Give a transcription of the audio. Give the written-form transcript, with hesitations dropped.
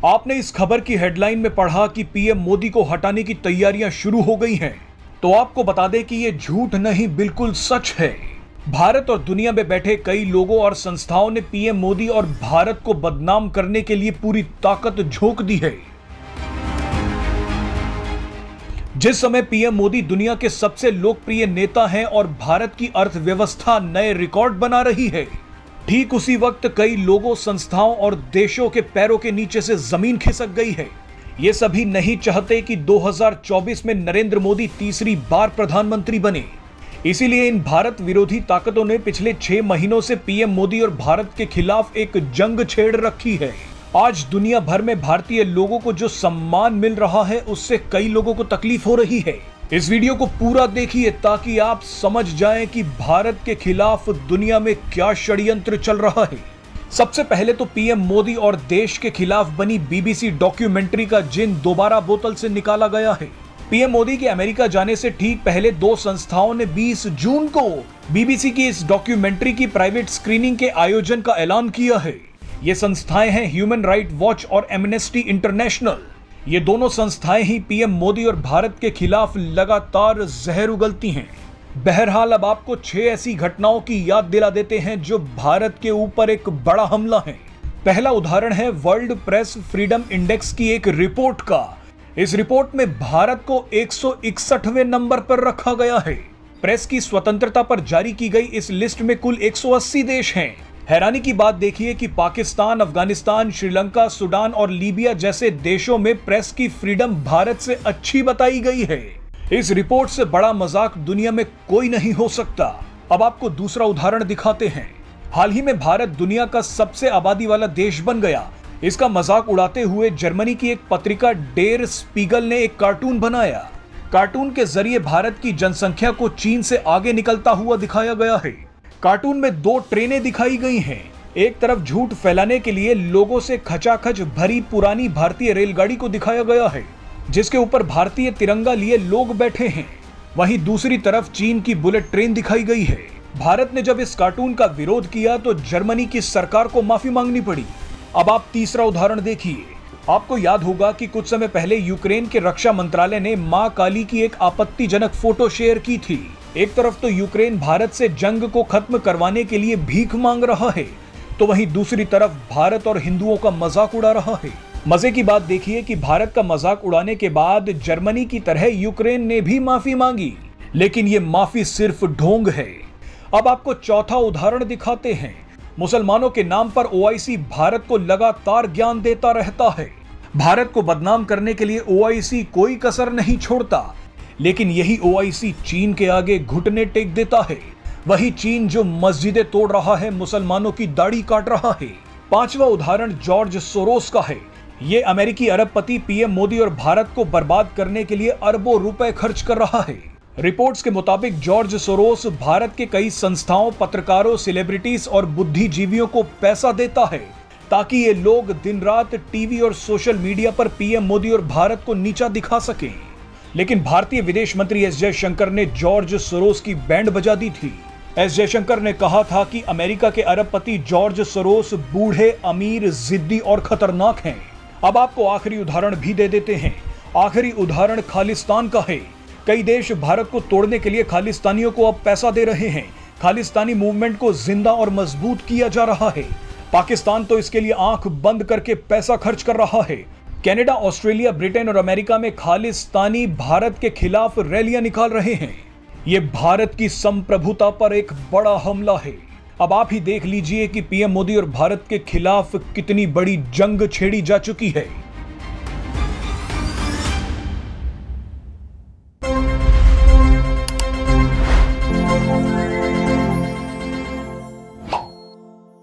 आपने इस खबर की हेडलाइन में पढ़ा कि पीएम मोदी को हटाने की तैयारियां शुरू हो गई हैं, तो आपको बता दें कि यह झूठ नहीं, बिल्कुल सच है। भारत और दुनिया में बैठे कई लोगों और संस्थाओं ने पीएम मोदी और भारत को बदनाम करने के लिए पूरी ताकत झोंक दी है। जिस समय पीएम मोदी दुनिया के सबसे लोकप्रिय नेता हैं और भारत की अर्थव्यवस्था नए रिकॉर्ड बना रही है, ठीक उसी वक्त कई लोगों, संस्थाओं और देशों के पैरों के नीचे से जमीन खिसक गई है। ये सभी नहीं चाहते कि 2024 में नरेंद्र मोदी तीसरी बार प्रधानमंत्री बने। इसीलिए इन भारत विरोधी ताकतों ने पिछले 6 महीनों से पीएम मोदी और भारत के खिलाफ एक जंग छेड़ रखी है। आज दुनिया भर में भारतीय लोगों को जो सम्मान मिल रहा है, उससे कई लोगों को तकलीफ हो रही है। इस वीडियो को पूरा देखिए ताकि आप समझ जाएं कि भारत के खिलाफ दुनिया में क्या षड्यंत्र चल रहा है। सबसे पहले तो पीएम मोदी और देश के खिलाफ बनी बीबीसी डॉक्यूमेंट्री का जिन दोबारा बोतल से निकाला गया है। पीएम मोदी के अमेरिका जाने से ठीक पहले 2 संस्थाओं ने 20 जून को बीबीसी की इस डॉक्यूमेंट्री की प्राइवेट स्क्रीनिंग के आयोजन का ऐलान किया है। ये संस्थाएं हैं ह्यूमन राइट वॉच और एमनेस्टी इंटरनेशनल। ये दोनों संस्थाएं ही पीएम मोदी और भारत के खिलाफ लगातार जहर उगलती हैं। बहरहाल अब आपको 6 ऐसी घटनाओं की याद दिला देते हैं जो भारत के ऊपर एक बड़ा हमला है। पहला उदाहरण है वर्ल्ड प्रेस फ्रीडम इंडेक्स की एक रिपोर्ट का। इस रिपोर्ट में भारत को 161वें नंबर पर रखा गया है। प्रेस की स्वतंत्रता पर जारी की गई इस लिस्ट में कुल 180 देश हैं। हैरानी की बात देखिए कि पाकिस्तान, अफगानिस्तान, श्रीलंका, सूडान और लीबिया जैसे देशों में प्रेस की फ्रीडम भारत से अच्छी बताई गई है। इस रिपोर्ट से बड़ा मजाक दुनिया में कोई नहीं हो सकता। अब आपको दूसरा उदाहरण दिखाते हैं। हाल ही में भारत दुनिया का सबसे आबादी वाला देश बन गया। इसका मजाक उड़ाते हुए जर्मनी की एक पत्रिका डेर स्पीगल ने एक कार्टून बनाया। कार्टून के जरिए भारत की जनसंख्या को चीन से आगे निकलता हुआ दिखाया गया है। कार्टून में 2 ट्रेनें दिखाई गई हैं। एक तरफ झूठ फैलाने के लिए लोगों से खचाखच भरी पुरानी भारतीय रेलगाड़ी को दिखाया गया है, जिसके ऊपर भारतीय तिरंगा लिए लोग बैठे हैं। वहीं दूसरी तरफ चीन की बुलेट ट्रेन दिखाई गई है। भारत ने जब इस कार्टून का विरोध किया तो जर्मनी की सरकार को माफी मांगनी पड़ी। अब आप तीसरा उदाहरण देखिए। आपको याद होगा कि कुछ समय पहले यूक्रेन के रक्षा मंत्रालय ने मां काली की एक आपत्तिजनक फोटो शेयर की थी। एक तरफ तो यूक्रेन भारत से जंग को खत्म करवाने के लिए भीख मांग रहा है, तो वहीं दूसरी तरफ भारत और हिंदुओं का मजाक उड़ा रहा है। मजे की बात देखिए कि भारत का मजाक उड़ाने के बाद जर्मनी की तरह यूक्रेन ने भी माफी मांगी, लेकिन ये माफी सिर्फ ढोंग है। अब आपको चौथा उदाहरण दिखाते हैं। मुसलमानों के नाम पर ओआईसी भारत को लगातार ज्ञान देता रहता है। भारत को बदनाम करने के लिए ओआईसी कोई कसर नहीं छोड़ता, लेकिन यही ओआईसी चीन के आगे घुटने टेक देता है। वही चीन जो मस्जिदें तोड़ रहा है, मुसलमानों की दाढ़ी काट रहा है। पांचवा उदाहरण जॉर्ज सोरोस का है। ये अमेरिकी अरबपति पीएम मोदी और भारत को बर्बाद करने के लिए अरबों रुपए खर्च कर रहा है। रिपोर्ट्स के मुताबिक जॉर्ज सोरोस भारत के कई संस्थाओं, पत्रकारों, सेलिब्रिटीज और बुद्धिजीवियों को पैसा देता है ताकि ये लोग दिन रात टीवी और सोशल मीडिया पर पीएम मोदी और भारत को नीचा दिखा सकें। लेकिन भारतीय विदेश मंत्री एस जयशंकर ने जॉर्ज सोरोस की बैंड बजा दी थी। एस जयशंकर ने कहा था कि अमेरिका के अरबपति जॉर्ज सोरोस बूढ़े, अमीर, जिद्दी और खतरनाक हैं। अब आपको आखिरी उदाहरण भी दे देते हैं। आखिरी उदाहरण खालिस्तान का है। कई देश भारत को तोड़ने के लिए खालिस्तानियों को अब पैसा दे रहे हैं। खालिस्तानी मूवमेंट को जिंदा और मजबूत किया जा रहा है। पाकिस्तान तो इसके लिए आंख बंद करके पैसा खर्च कर रहा है। कनाडा, ऑस्ट्रेलिया, ब्रिटेन और अमेरिका में खालिस्तानी भारत के खिलाफ रैलियां निकाल रहे हैं। ये भारत की संप्रभुता पर एक बड़ा हमला है। अब आप ही देख लीजिए कि पीएम मोदी और भारत के खिलाफ कितनी बड़ी जंग छेड़ी जा चुकी है।